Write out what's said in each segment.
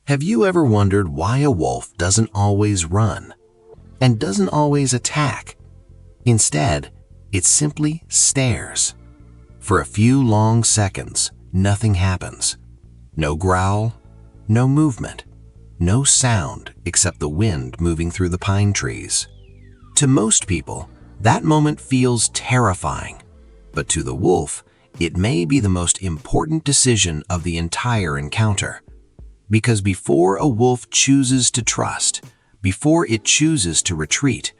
Have you ever wondered why a wolf doesn't always run and doesn't always attack? Instead, it simply stares. For a few long seconds, nothing happens. No growl, no movement, no sound except the wind moving through the pine trees. To most people, that moment feels terrifying, but to the wolf, it may be the most important decision of the entire encounter. Because before a wolf chooses to trust, before it chooses to retreat,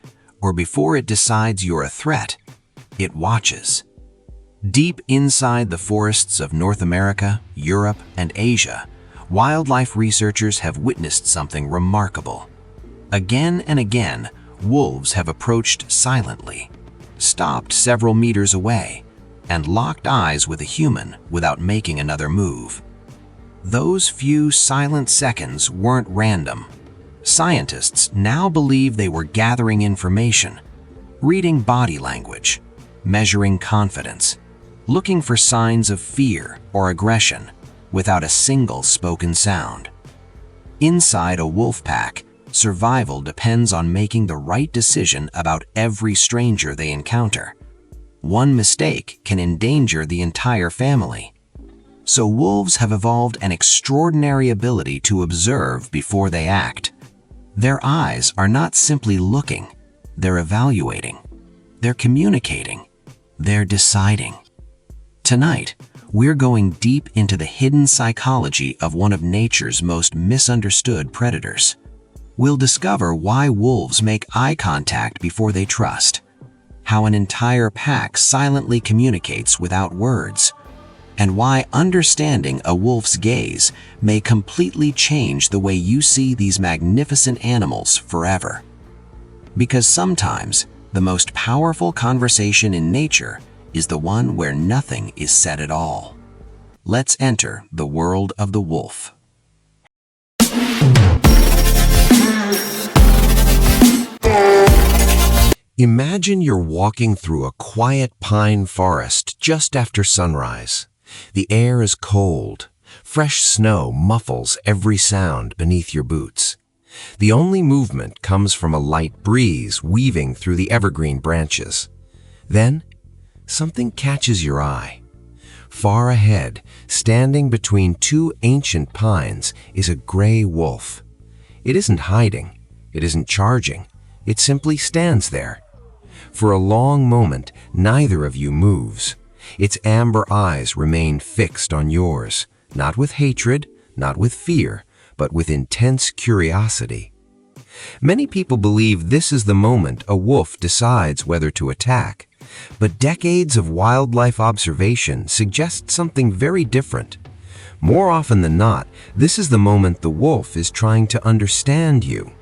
or before it decides you're a threat, it watches. Deep inside the forests of North America, Europe, and Asia, wildlife researchers have witnessed something remarkable. Again and again, wolves have approached silently, stopped several meters away, and locked eyes with a human without making another move. Those few silent seconds weren't random. Scientists now believe they were gathering information, reading body language, measuring confidence, looking for signs of fear or aggression without a single spoken sound. Inside a wolf pack, survival depends on making the right decision about every stranger they encounter. One mistake can endanger the entire family. So wolves have evolved an extraordinary ability to observe before they act. Their eyes are not simply looking, they're evaluating, they're communicating, they're deciding. Tonight, we're going deep into the hidden psychology of one of nature's most misunderstood predators. We'll discover why wolves make eye contact before they trust, how an entire pack silently communicates without words, and why understanding a wolf's gaze may completely change the way you see these magnificent animals forever. Because sometimes, the most powerful conversation in nature is the one where nothing is said at all. Let's enter the world of the wolf. Imagine you're walking through a quiet pine forest just after sunrise. The air is cold. Fresh snow muffles every sound beneath your boots. The only movement comes from a light breeze weaving through the evergreen branches. Then, something catches your eye. Far ahead, standing between two ancient pines, is a gray wolf. It isn't hiding. It isn't charging. It simply stands there. For a long moment, neither of you moves. Its amber eyes remain fixed on yours, not with hatred, not with fear, but with intense curiosity. Many people believe this is the moment a wolf decides whether to attack, but decades of wildlife observation suggest something very different. More often than not, this is the moment the wolf is trying to understand you.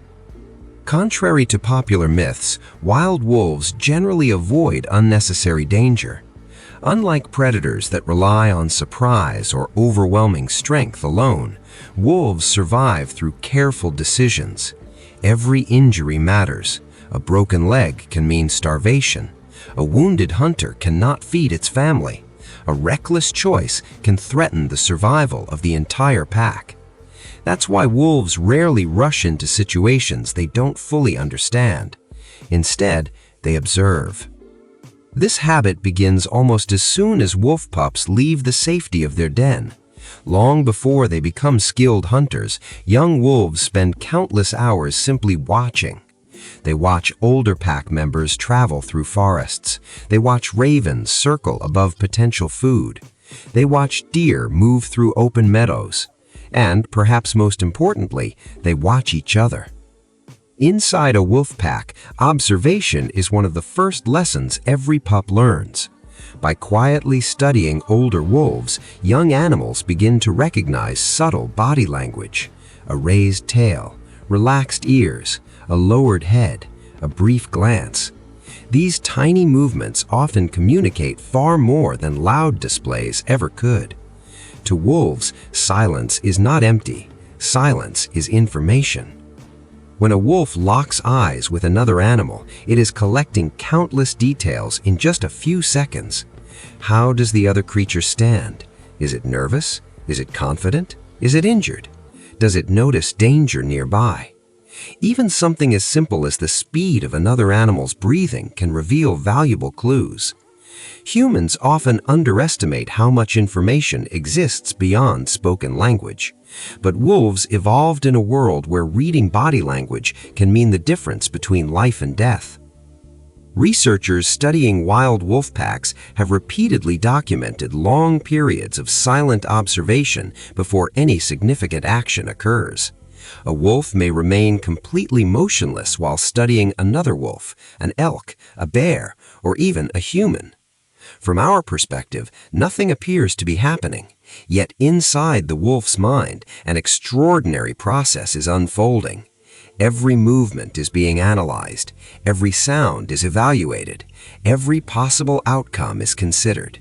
Contrary to popular myths, wild wolves generally avoid unnecessary danger. Unlike predators that rely on surprise or overwhelming strength alone, wolves survive through careful decisions. Every injury matters. A broken leg can mean starvation. A wounded hunter cannot feed its family. A reckless choice can threaten the survival of the entire pack. That's why wolves rarely rush into situations they don't fully understand. Instead, they observe. This habit begins almost as soon as wolf pups leave the safety of their den. Long before they become skilled hunters, young wolves spend countless hours simply watching. They watch older pack members travel through forests. They watch ravens circle above potential food. They watch deer move through open meadows. And, perhaps most importantly, they watch each other. Inside a wolf pack, observation is one of the first lessons every pup learns. By quietly studying older wolves, young animals begin to recognize subtle body language: a raised tail, relaxed ears, a lowered head, a brief glance. These tiny movements often communicate far more than loud displays ever could. To wolves, silence is not empty. Silence is information. When a wolf locks eyes with another animal, it is collecting countless details in just a few seconds. How does the other creature stand? Is it nervous? Is it confident? Is it injured? Does it notice danger nearby? Even something as simple as the speed of another animal's breathing can reveal valuable clues. Humans often underestimate how much information exists beyond spoken language. But wolves evolved in a world where reading body language can mean the difference between life and death. Researchers studying wild wolf packs have repeatedly documented long periods of silent observation before any significant action occurs. A wolf may remain completely motionless while studying another wolf, an elk, a bear, or even a human. From our perspective, nothing appears to be happening, yet inside the wolf's mind, an extraordinary process is unfolding. Every movement is being analyzed, every sound is evaluated, every possible outcome is considered.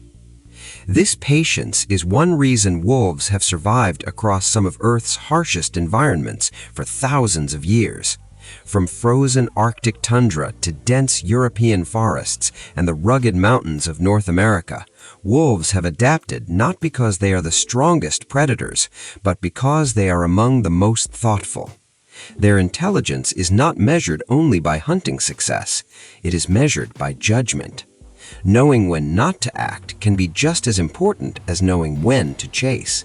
This patience is one reason wolves have survived across some of Earth's harshest environments for thousands of years. From frozen Arctic tundra to dense European forests and the rugged mountains of North America, wolves have adapted not because they are the strongest predators, but because they are among the most thoughtful. Their intelligence is not measured only by hunting success, it is measured by judgment. Knowing when not to act can be just as important as knowing when to chase.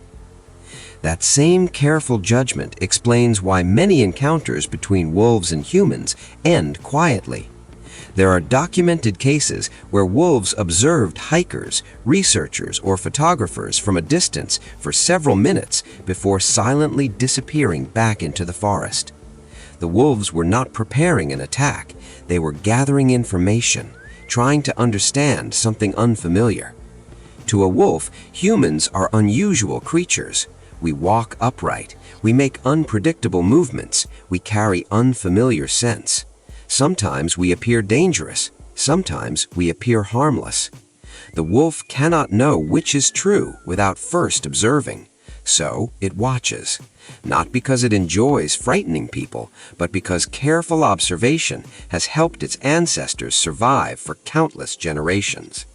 That same careful judgment explains why many encounters between wolves and humans end quietly. There are documented cases where wolves observed hikers, researchers, or photographers from a distance for several minutes before silently disappearing back into the forest. The wolves were not preparing an attack, they were gathering information, trying to understand something unfamiliar. To a wolf, humans are unusual creatures. We walk upright, we make unpredictable movements, we carry unfamiliar scents. Sometimes we appear dangerous, sometimes we appear harmless. The wolf cannot know which is true without first observing, so it watches. Not because it enjoys frightening people, but because careful observation has helped its ancestors survive for countless generations.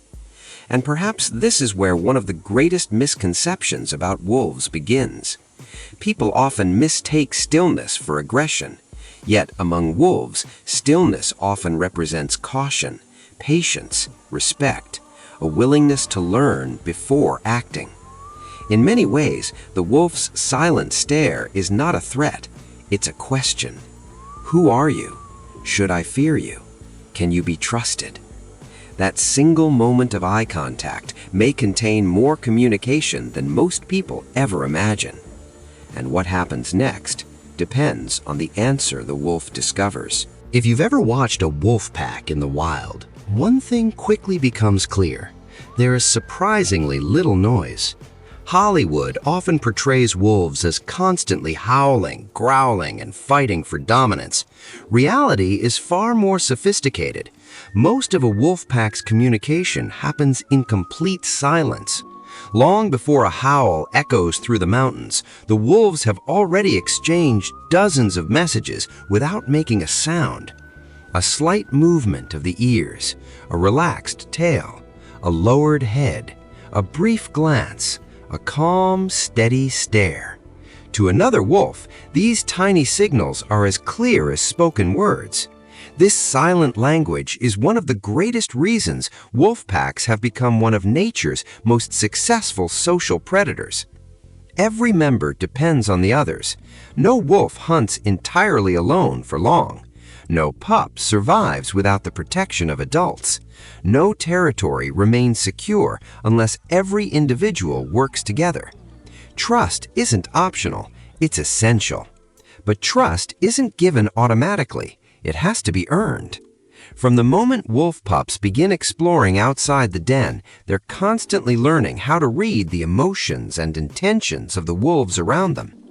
And perhaps this is where one of the greatest misconceptions about wolves begins. People often mistake stillness for aggression. Yet among wolves, stillness often represents caution, patience, respect, a willingness to learn before acting. In many ways, the wolf's silent stare is not a threat, it's a question. Who are you? Should I fear you? Can you be trusted? That single moment of eye contact may contain more communication than most people ever imagine. And what happens next depends on the answer the wolf discovers. If you've ever watched a wolf pack in the wild, one thing quickly becomes clear. There is surprisingly little noise. Hollywood often portrays wolves as constantly howling, growling, and fighting for dominance. Reality is far more sophisticated. Most of a wolf pack's communication happens in complete silence. Long before a howl echoes through the mountains, the wolves have already exchanged dozens of messages without making a sound. A slight movement of the ears, a relaxed tail, a lowered head, a brief glance, a calm, steady stare. To another wolf, these tiny signals are as clear as spoken words. This silent language is one of the greatest reasons wolf packs have become one of nature's most successful social predators. Every member depends on the others. No wolf hunts entirely alone for long. No pup survives without the protection of adults. No territory remains secure unless every individual works together. Trust isn't optional, it's essential. But trust isn't given automatically. It has to be earned. From the moment wolf pups begin exploring outside the den, they're constantly learning how to read the emotions and intentions of the wolves around them.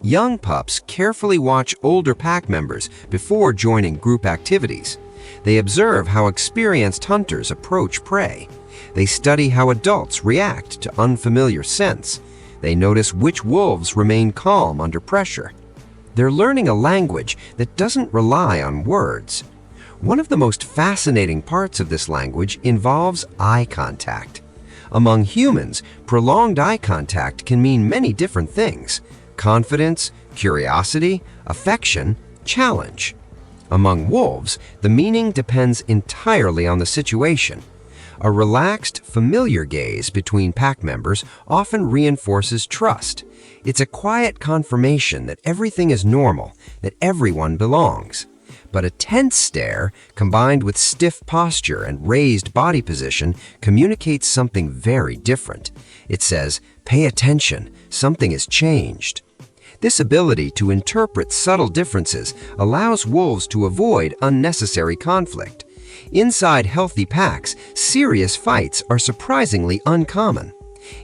Young pups carefully watch older pack members before joining group activities. They observe how experienced hunters approach prey. They study how adults react to unfamiliar scents. They notice which wolves remain calm under pressure. They're learning a language that doesn't rely on words. One of the most fascinating parts of this language involves eye contact. Among humans, prolonged eye contact can mean many different things: confidence, curiosity, affection, challenge. Among wolves, the meaning depends entirely on the situation. A relaxed, familiar gaze between pack members often reinforces trust. It's a quiet confirmation that everything is normal, that everyone belongs. But a tense stare, combined with stiff posture and raised body position, communicates something very different. It says, "Pay attention, something has changed." This ability to interpret subtle differences allows wolves to avoid unnecessary conflict. Inside healthy packs, serious fights are surprisingly uncommon.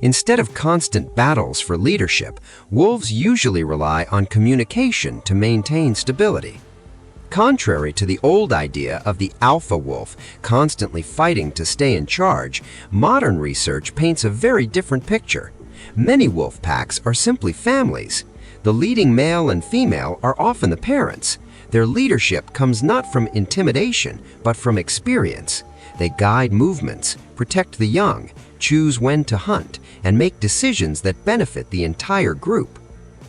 Instead of constant battles for leadership, wolves usually rely on communication to maintain stability. Contrary to the old idea of the alpha wolf constantly fighting to stay in charge, modern research paints a very different picture. Many wolf packs are simply families. The leading male and female are often the parents. Their leadership comes not from intimidation, but from experience. They guide movements, protect the young, choose when to hunt, and make decisions that benefit the entire group.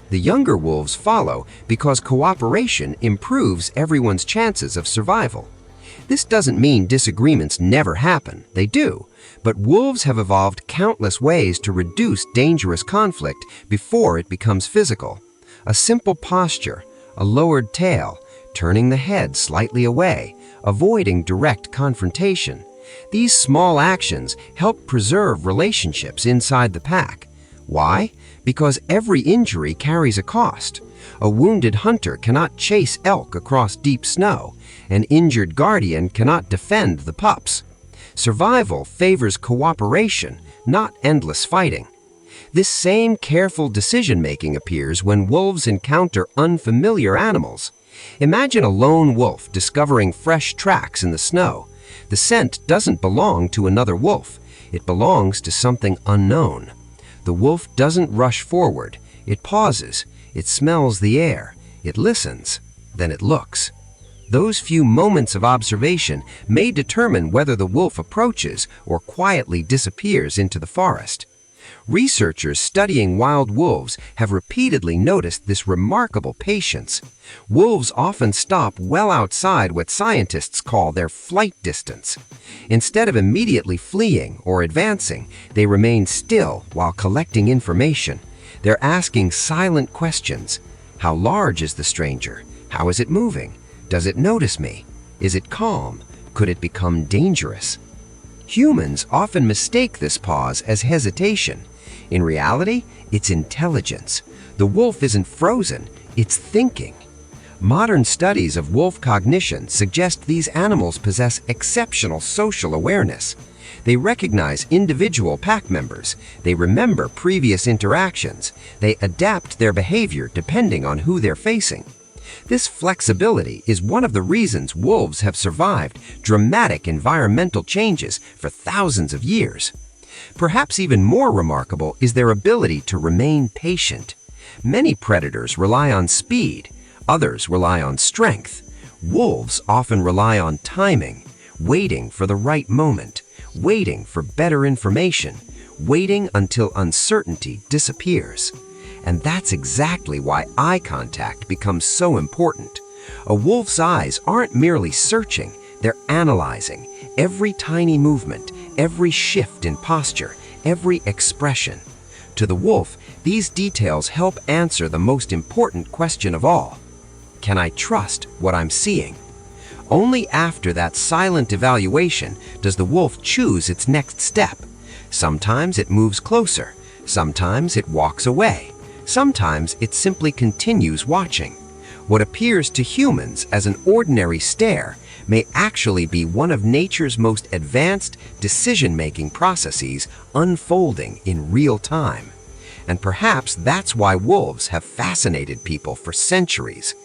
The younger wolves follow because cooperation improves everyone's chances of survival. This doesn't mean disagreements never happen, they do, but wolves have evolved countless ways to reduce dangerous conflict before it becomes physical. A simple posture, a lowered tail, turning the head slightly away, avoiding direct confrontation. These small actions help preserve relationships inside the pack. Why? Because every injury carries a cost. A wounded hunter cannot chase elk across deep snow. An injured guardian cannot defend the pups. Survival favors cooperation, not endless fighting. This same careful decision-making appears when wolves encounter unfamiliar animals. Imagine a lone wolf discovering fresh tracks in the snow. The scent doesn't belong to another wolf. It belongs to something unknown. The wolf doesn't rush forward. It pauses. It smells the air. It listens. Then it looks. Those few moments of observation may determine whether the wolf approaches or quietly disappears into the forest. Researchers studying wild wolves have repeatedly noticed this remarkable patience. Wolves often stop well outside what scientists call their flight distance. Instead of immediately fleeing or advancing, they remain still while collecting information. They're asking silent questions. How large is the stranger? How is it moving? Does it notice me? Is it calm? Could it become dangerous? Humans often mistake this pause as hesitation. In reality, it's intelligence. The wolf isn't frozen, it's thinking. Modern studies of wolf cognition suggest these animals possess exceptional social awareness. They recognize individual pack members, they remember previous interactions, they adapt their behavior depending on who they're facing. This flexibility is one of the reasons wolves have survived dramatic environmental changes for thousands of years. Perhaps even more remarkable is their ability to remain patient. Many predators rely on speed, others rely on strength. Wolves often rely on timing, waiting for the right moment, waiting for better information, waiting until uncertainty disappears. And that's exactly why eye contact becomes so important. A wolf's eyes aren't merely searching, they're analyzing every tiny movement, every shift in posture, every expression. To the wolf, these details help answer the most important question of all. Can I trust what I'm seeing? Only after that silent evaluation does the wolf choose its next step. Sometimes it moves closer, sometimes it walks away, sometimes it simply continues watching. What appears to humans as an ordinary stare may actually be one of nature's most advanced decision-making processes unfolding in real time. And perhaps that's why wolves have fascinated people for centuries.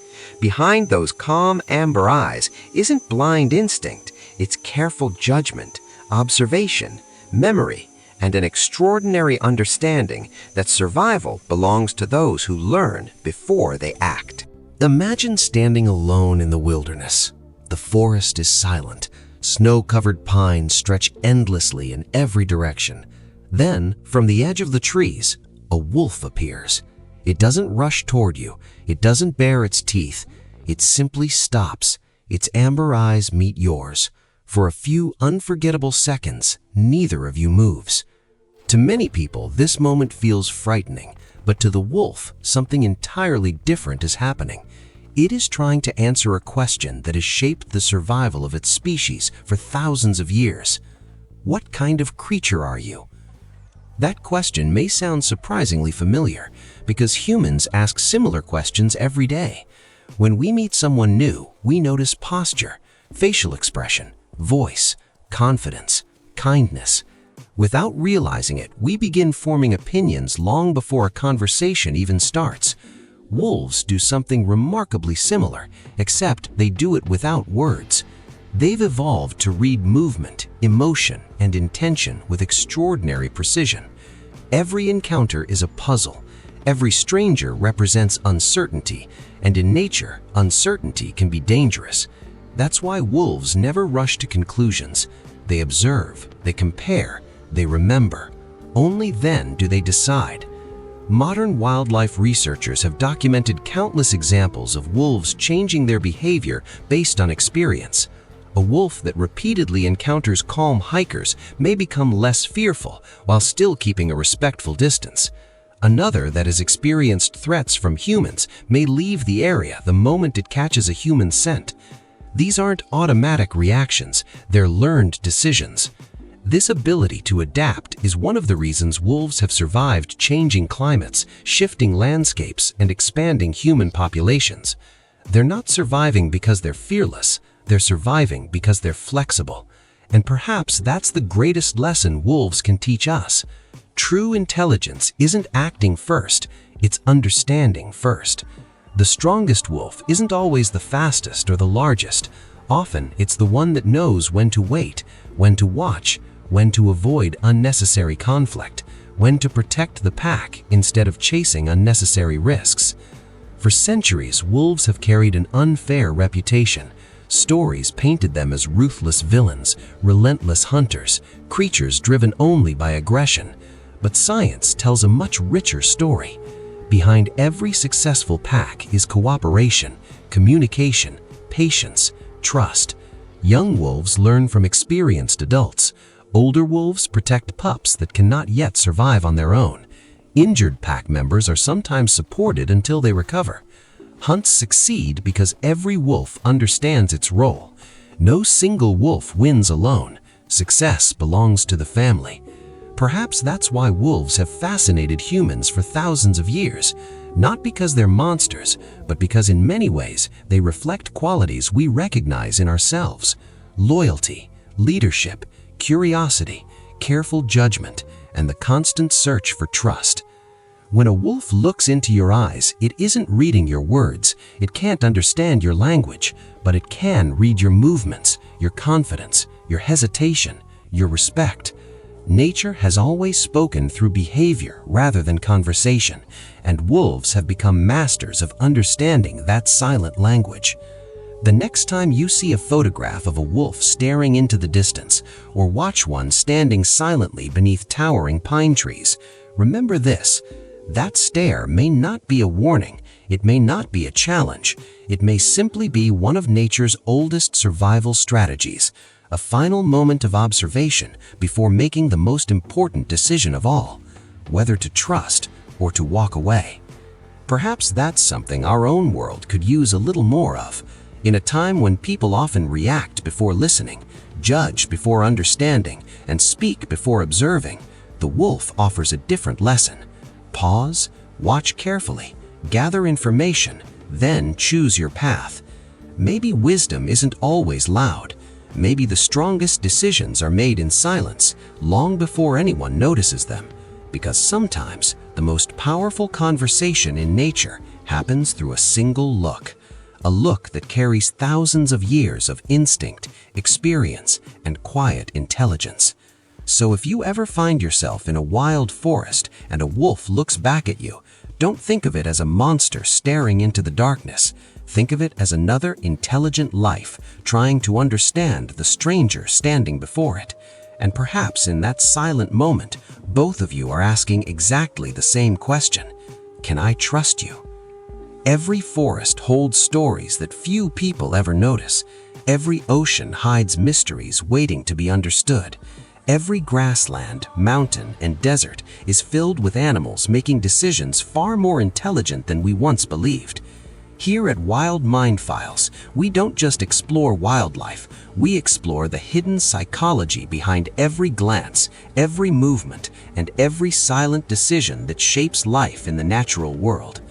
Behind those calm amber eyes isn't blind instinct, it's careful judgment, observation, memory, and an extraordinary understanding that survival belongs to those who learn before they act. Imagine standing alone in the wilderness. The forest is silent. Snow-covered pines stretch endlessly in every direction. Then, from the edge of the trees, a wolf appears. It doesn't rush toward you. It doesn't bare its teeth. It simply stops. Its amber eyes meet yours. For a few unforgettable seconds, neither of you moves. To many people, this moment feels frightening, but to the wolf, something entirely different is happening. It is trying to answer a question that has shaped the survival of its species for thousands of years. What kind of creature are you? That question may sound surprisingly familiar, because humans ask similar questions every day. When we meet someone new, we notice posture, facial expression, voice, confidence, kindness. Without realizing it, we begin forming opinions long before a conversation even starts. Wolves do something remarkably similar, except they do it without words. They've evolved to read movement, emotion, and intention with extraordinary precision. Every encounter is a puzzle. Every stranger represents uncertainty, and in nature, uncertainty can be dangerous. That's why wolves never rush to conclusions. They observe, they compare, they remember. Only then do they decide. Modern wildlife researchers have documented countless examples of wolves changing their behavior based on experience. A wolf that repeatedly encounters calm hikers may become less fearful while still keeping a respectful distance. Another that has experienced threats from humans may leave the area the moment it catches a human scent. These aren't automatic reactions, they're learned decisions. This ability to adapt is one of the reasons wolves have survived changing climates, shifting landscapes, and expanding human populations. They're not surviving because they're fearless, they're surviving because they're flexible. And perhaps that's the greatest lesson wolves can teach us. True intelligence isn't acting first, it's understanding first. The strongest wolf isn't always the fastest or the largest. Often, it's the one that knows when to wait, when to watch, when to avoid unnecessary conflict, when to protect the pack instead of chasing unnecessary risks. For centuries, wolves have carried an unfair reputation. Stories painted them as ruthless villains, relentless hunters, creatures driven only by aggression. But science tells a much richer story. Behind every successful pack is cooperation, communication, patience, trust. Young wolves learn from experienced adults. Older wolves protect pups that cannot yet survive on their own. Injured pack members are sometimes supported until they recover. Hunts succeed because every wolf understands its role. No single wolf wins alone. Success belongs to the family. Perhaps that's why wolves have fascinated humans for thousands of years, not because they're monsters, but because in many ways they reflect qualities we recognize in ourselves: loyalty, leadership, curiosity, careful judgment, and the constant search for trust. When a wolf looks into your eyes, it isn't reading your words. It can't understand your language, but it can read your movements, your confidence, your hesitation, your respect. Nature has always spoken through behavior rather than conversation, and wolves have become masters of understanding that silent language. The next time you see a photograph of a wolf staring into the distance, or watch one standing silently beneath towering pine trees, remember this: that stare may not be a warning, it may not be a challenge, it may simply be one of nature's oldest survival strategies, a final moment of observation before making the most important decision of all, whether to trust or to walk away. Perhaps that's something our own world could use a little more of. In a time when people often react before listening, judge before understanding, and speak before observing, the wolf offers a different lesson. Pause, watch carefully, gather information, then choose your path. Maybe wisdom isn't always loud. Maybe the strongest decisions are made in silence, long before anyone notices them. Because sometimes the most powerful conversation in nature happens through a single look. A look that carries thousands of years of instinct, experience, and quiet intelligence. So if you ever find yourself in a wild forest and a wolf looks back at you, don't think of it as a monster staring into the darkness. Think of it as another intelligent life trying to understand the stranger standing before it. And perhaps in that silent moment, both of you are asking exactly the same question. Can I trust you? Every forest holds stories that few people ever notice. Every ocean hides mysteries waiting to be understood. Every grassland, mountain, and desert is filled with animals making decisions far more intelligent than we once believed. Here at Wild Mind Files, we don't just explore wildlife, we explore the hidden psychology behind every glance, every movement, and every silent decision that shapes life in the natural world.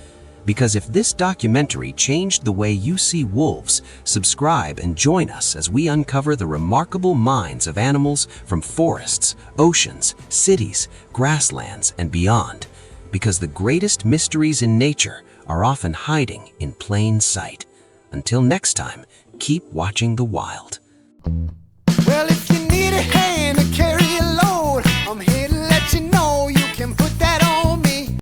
Because if this documentary changed the way you see wolves, subscribe and join us as we uncover the remarkable minds of animals from forests, oceans, cities, grasslands, and beyond. Because the greatest mysteries in nature are often hiding in plain sight. Until next time, keep watching the wild. Well, if you need a hand to